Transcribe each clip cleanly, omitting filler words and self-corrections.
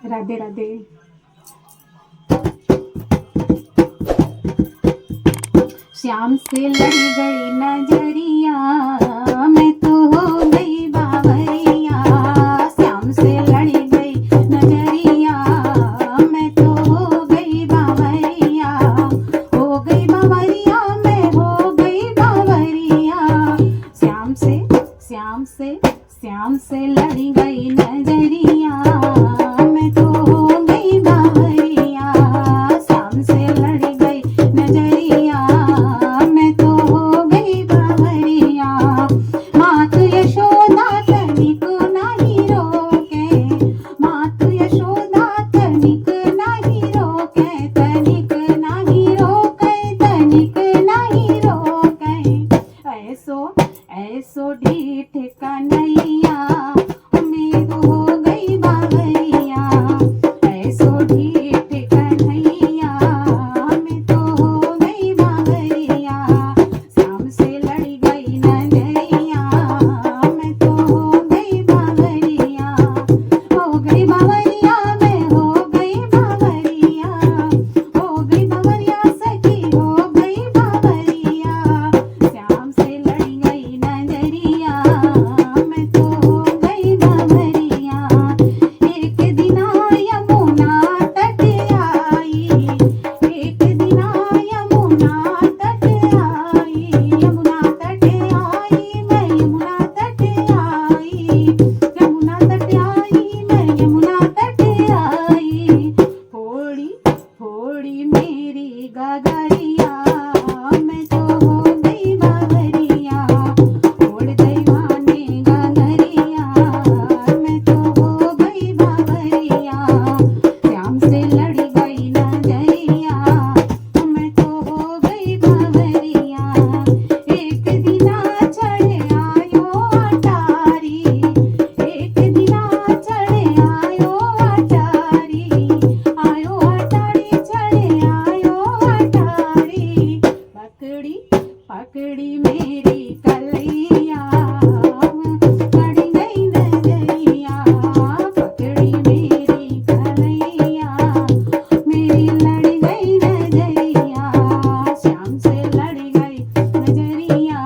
राधे राधे। श्याम से लड़ गई नजरिया, मैं तो हो गई बावरिया। श्याम से लड़ गई नजरिया, मैं तो हो गई बावरिया। हो गई बावरिया, मैं हो गई बावरिया। श्याम से लड़ गई नजरिया, मैं तो हो गई बावरिया। श्याम से लड़ गई नजरिया, मैं तो हो गई बावरिया। मात यशोदा तनिक नहीं रोके, मात यशोदा तनिक नहीं रोके, तनिक नहीं रोके, तनिक नहीं रोके। ऐसो ऐसो ढीठ कन्हैया, मैं तो हो गई बावरिया। ऐसो ढीठ कन्हैया, मैं तो हो गई बावरिया। श्याम से लड़ गई नजरिया, मैं तो हो गई बावरिया। हो गई बावरिया, मैं हो गई बावरिया। हो गई बावरिया सखी, हो गई बावरिया। श्याम से लड़ गई नजरिया, मैं तो हो गई बावरिया। एक दिना यमुना तट आई, एक दिना यमुना तट आई। यमुना तट आई, मैं यमुना तट आई। यमुना तट आई, मैं यमुना तट आई। फोड़ी फोड़ी मेरी गगरिया, मैं तो हो गई बावरिया। फोड़ दैवाने गगरिया, मैं तो हो गई बावरिया। श्याम से लड़ गई नजरिया, मैं तो हो गई बावरिया। एक दिना चढ़े आयो अटारी, एक दिना चढ़े आयो अटारी। आयो अटारी चढ़े आयो अटारी। पकड़ी पकड़ी मेरी कलैया, पड़ी गई नजरिया। पकड़ी मेरी कलैया, मेरी लड़ गई नजरिया। श्याम से लड़ गई नजरिया,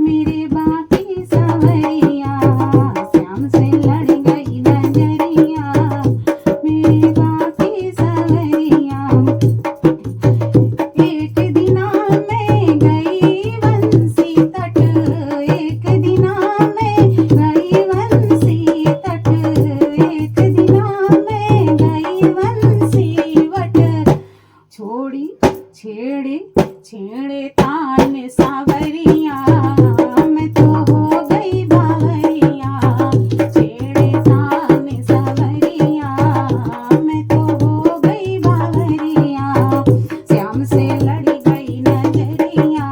मेरे बाकी सवरिया। श्याम से लड़ गई नजरिया, मेरे बाकी सवरिया। एक दिना मैं गई बंसी तट, एक दिना मैं गई बंसी तट। एक दिना मैं गई बंसी वट। छोड़ी छेड़े छेड़े तान सावरिया, मैं तो हो गई बावरिया। छेड़े तान सावरिया, मैं तो हो गई बावरिया। श्याम से लड़ गई नजरिया,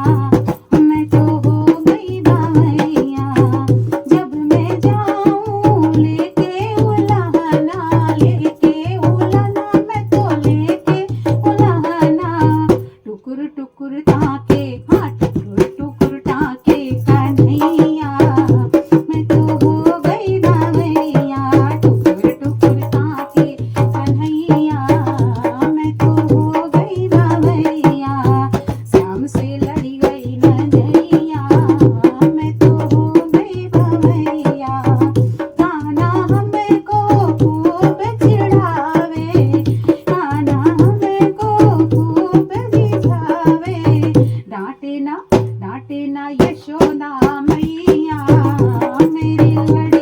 मैं तो हो गई बावरिया। जब मैं जाऊं लेके उलाहना, लेके उलाहना, मैं तो लेके उलाहना। टुकुर टुकुर ताके, हाँ टुकुर टुकुर ताके कन्हैया, मैं तो हो गई बावरिया। टुकुर टुकुर ताके कन्हैया, मैं तो हो गई बावरिया। श्याम से लड़ गई नजरिया, मैं तो हो गई बावरिया। कान्हा हमको खूब चिढ़ावे, कान्हा हमको खूब रिझावे। डांटे ना यशोदा मैया, मेरी लड़